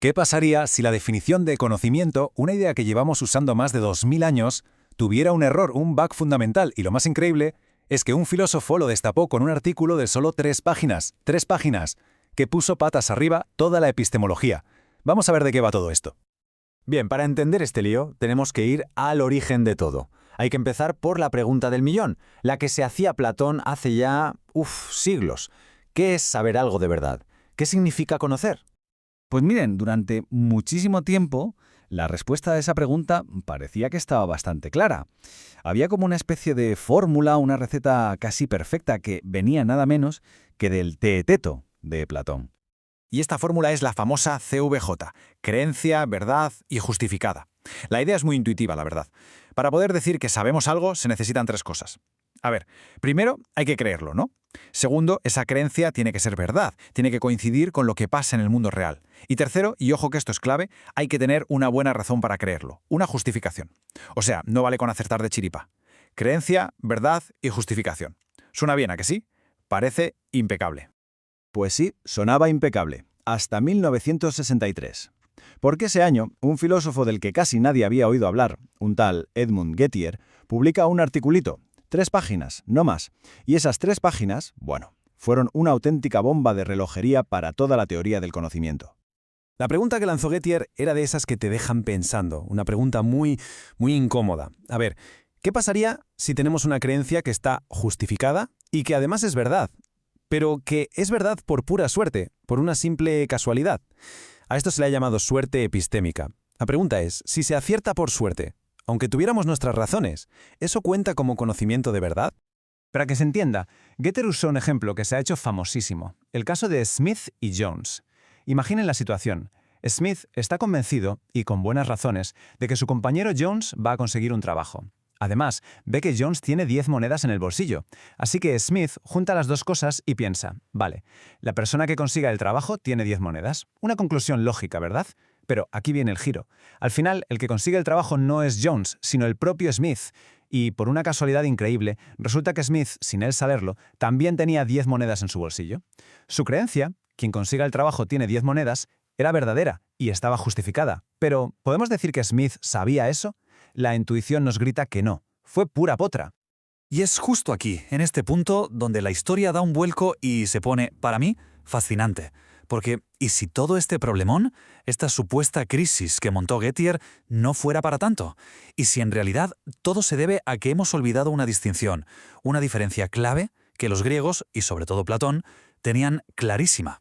¿Qué pasaría si la definición de conocimiento, una idea que llevamos usando más de 2000 años, tuviera un error, un bug fundamental? Y lo más increíble es que un filósofo lo destapó con un artículo de solo 3 páginas, que puso patas arriba toda la epistemología. Vamos a ver de qué va todo esto. Bien, para entender este lío, tenemos que ir al origen de todo. Hay que empezar por la pregunta del millón, la que se hacía Platón hace ya, siglos. ¿Qué es saber algo de verdad? ¿Qué significa conocer? Pues miren, durante muchísimo tiempo, la respuesta a esa pregunta parecía que estaba bastante clara. Había como una especie de fórmula, una receta casi perfecta que venía nada menos que del teeteto de Platón. Y esta fórmula es la famosa CVJ, creencia, verdad y justificada. La idea es muy intuitiva, la verdad. Para poder decir que sabemos algo se necesitan 3 cosas. A ver, primero hay que creerlo, ¿no? Segundo, esa creencia tiene que ser verdad, tiene que coincidir con lo que pasa en el mundo real. Y tercero, y ojo que esto es clave, hay que tener una buena razón para creerlo, una justificación. O sea, no vale con acertar de chiripa. Creencia, verdad y justificación. ¿Suena bien, a que sí? Parece impecable. Pues sí, sonaba impecable, hasta 1963. Porque ese año, un filósofo del que casi nadie había oído hablar, un tal Edmund Gettier, publica un articulito, 3 páginas, no más. Y esas 3 páginas, fueron una auténtica bomba de relojería para toda la teoría del conocimiento. La pregunta que lanzó Gettier era de esas que te dejan pensando, una pregunta muy incómoda. A ver, ¿qué pasaría si tenemos una creencia que está justificada y que además es verdad, pero que es verdad por pura suerte, por una simple casualidad? A esto se le ha llamado suerte epistémica. La pregunta es, si se acierta por suerte, aunque tuviéramos nuestras razones, ¿eso cuenta como conocimiento de verdad? Para que se entienda, Gettier usó un ejemplo que se ha hecho famosísimo, el caso de Smith y Jones. Imaginen la situación. Smith está convencido, y con buenas razones, de que su compañero Jones va a conseguir un trabajo. Además, ve que Jones tiene 10 monedas en el bolsillo, así que Smith junta las dos cosas y piensa, vale, la persona que consiga el trabajo tiene 10 monedas. Una conclusión lógica, ¿verdad? Pero aquí viene el giro. Al final, el que consigue el trabajo no es Jones, sino el propio Smith. Y por una casualidad increíble, resulta que Smith, sin él saberlo, también tenía 10 monedas en su bolsillo. Su creencia, quien consiga el trabajo tiene 10 monedas, era verdadera y estaba justificada. Pero, ¿podemos decir que Smith sabía eso? La intuición nos grita que no. Fue pura potra. Y es justo aquí, en este punto, donde la historia da un vuelco y se pone, para mí, fascinante. Porque, ¿y si todo este problemón, esta supuesta crisis que montó Gettier, no fuera para tanto? ¿Y si en realidad todo se debe a que hemos olvidado una distinción, una diferencia clave que los griegos, y sobre todo Platón, tenían clarísima?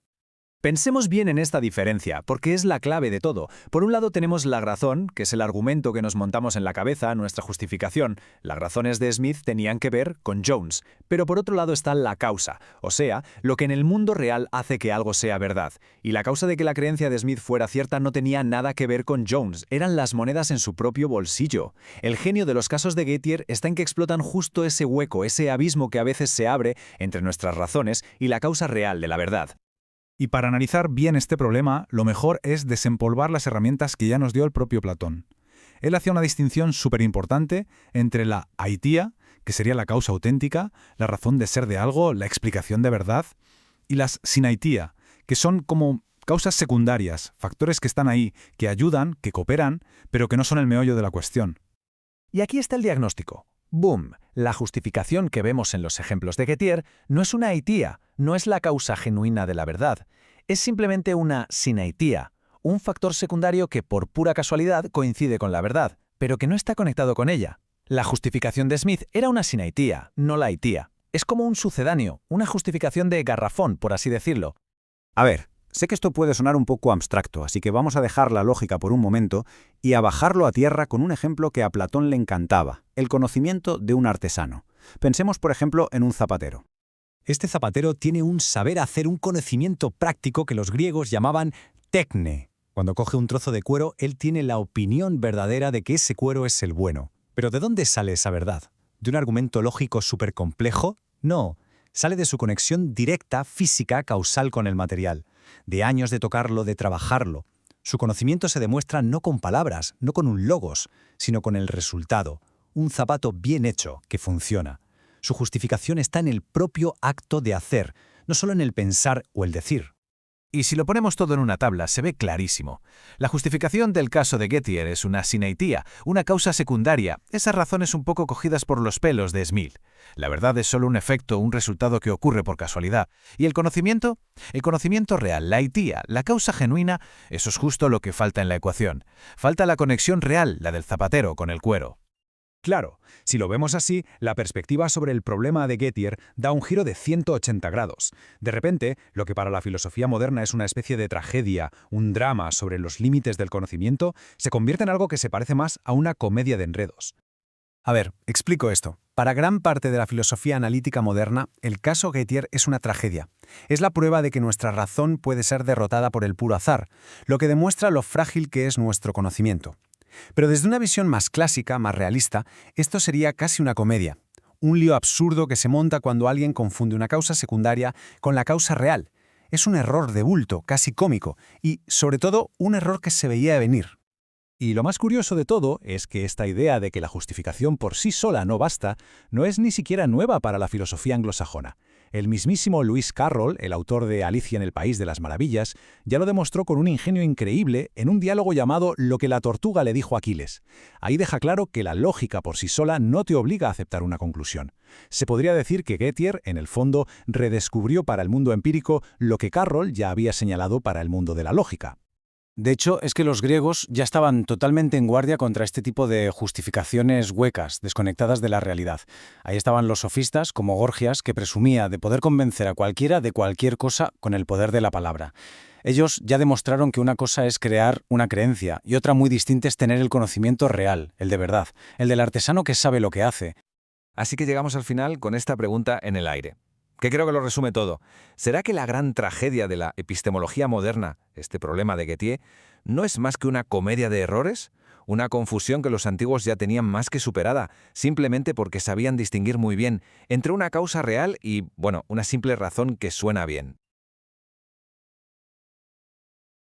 Pensemos bien en esta diferencia, porque es la clave de todo. Por un lado tenemos la razón, que es el argumento que nos montamos en la cabeza, nuestra justificación. Las razones de Smith tenían que ver con Jones. Pero por otro lado está la causa, o sea, lo que en el mundo real hace que algo sea verdad. Y la causa de que la creencia de Smith fuera cierta no tenía nada que ver con Jones, eran las monedas en su propio bolsillo. El genio de los casos de Gettier está en que explotan justo ese hueco, ese abismo que a veces se abre entre nuestras razones y la causa real de la verdad. Y para analizar bien este problema, lo mejor es desempolvar las herramientas que ya nos dio el propio Platón. Él hacía una distinción súper importante entre la aitía, que sería la causa auténtica, la razón de ser de algo, la explicación de verdad, y las sinaitía, que son como causas secundarias, factores que están ahí, que ayudan, que cooperan, pero que no son el meollo de la cuestión. Y aquí está el diagnóstico. ¡Boom! La justificación que vemos en los ejemplos de Gettier no es una aitía, no es la causa genuina de la verdad. Es simplemente una sinaitía, un factor secundario que por pura casualidad coincide con la verdad, pero que no está conectado con ella. La justificación de Smith era una sinaitía, no la aitía. Es como un sucedáneo, una justificación de garrafón, por así decirlo. A ver, sé que esto puede sonar un poco abstracto, así que vamos a dejar la lógica por un momento y a bajarlo a tierra con un ejemplo que a Platón le encantaba, el conocimiento de un artesano. Pensemos, por ejemplo, en un zapatero. Este zapatero tiene un saber hacer, un conocimiento práctico que los griegos llamaban técne. Cuando coge un trozo de cuero, él tiene la opinión verdadera de que ese cuero es el bueno. ¿Pero de dónde sale esa verdad? ¿De un argumento lógico súper complejo? No, sale de su conexión directa, física, causal con el material. De años de tocarlo, de trabajarlo. Su conocimiento se demuestra no con palabras, no con un logos, sino con el resultado. Un zapato bien hecho, que funciona. Su justificación está en el propio acto de hacer, no solo en el pensar o el decir. Y si lo ponemos todo en una tabla, se ve clarísimo. La justificación del caso de Gettier es una sineitía, una causa secundaria, esas razones un poco cogidas por los pelos de Smith. La verdad es solo un efecto, un resultado que ocurre por casualidad. ¿Y el conocimiento? El conocimiento real, la aitía, la causa genuina, eso es justo lo que falta en la ecuación. Falta la conexión real, la del zapatero con el cuero. Claro, si lo vemos así, la perspectiva sobre el problema de Gettier da un giro de 180 grados. De repente, lo que para la filosofía moderna es una especie de tragedia, un drama sobre los límites del conocimiento, se convierte en algo que se parece más a una comedia de enredos. A ver, explico esto. Para gran parte de la filosofía analítica moderna, el caso Gettier es una tragedia. Es la prueba de que nuestra razón puede ser derrotada por el puro azar, lo que demuestra lo frágil que es nuestro conocimiento. Pero desde una visión más clásica, más realista, esto sería casi una comedia. Un lío absurdo que se monta cuando alguien confunde una causa secundaria con la causa real. Es un error de bulto, casi cómico, y, sobre todo, un error que se veía venir. Y lo más curioso de todo es que esta idea de que la justificación por sí sola no basta, no es ni siquiera nueva para la filosofía anglosajona. El mismísimo Lewis Carroll, el autor de Alicia en el País de las Maravillas, ya lo demostró con un ingenio increíble en un diálogo llamado Lo que la tortuga le dijo a Aquiles. Ahí deja claro que la lógica por sí sola no te obliga a aceptar una conclusión. Se podría decir que Gettier, en el fondo, redescubrió para el mundo empírico lo que Carroll ya había señalado para el mundo de la lógica. De hecho, es que los griegos ya estaban totalmente en guardia contra este tipo de justificaciones huecas, desconectadas de la realidad. Ahí estaban los sofistas, como Gorgias, que presumía de poder convencer a cualquiera de cualquier cosa con el poder de la palabra. Ellos ya demostraron que una cosa es crear una creencia y otra muy distinta es tener el conocimiento real, el de verdad, el del artesano que sabe lo que hace. Así que llegamos al final con esta pregunta en el aire, que creo que lo resume todo. ¿Será que la gran tragedia de la epistemología moderna, este problema de Gettier, no es más que una comedia de errores? Una confusión que los antiguos ya tenían más que superada, simplemente porque sabían distinguir muy bien entre una causa real y, bueno, una simple razón que suena bien.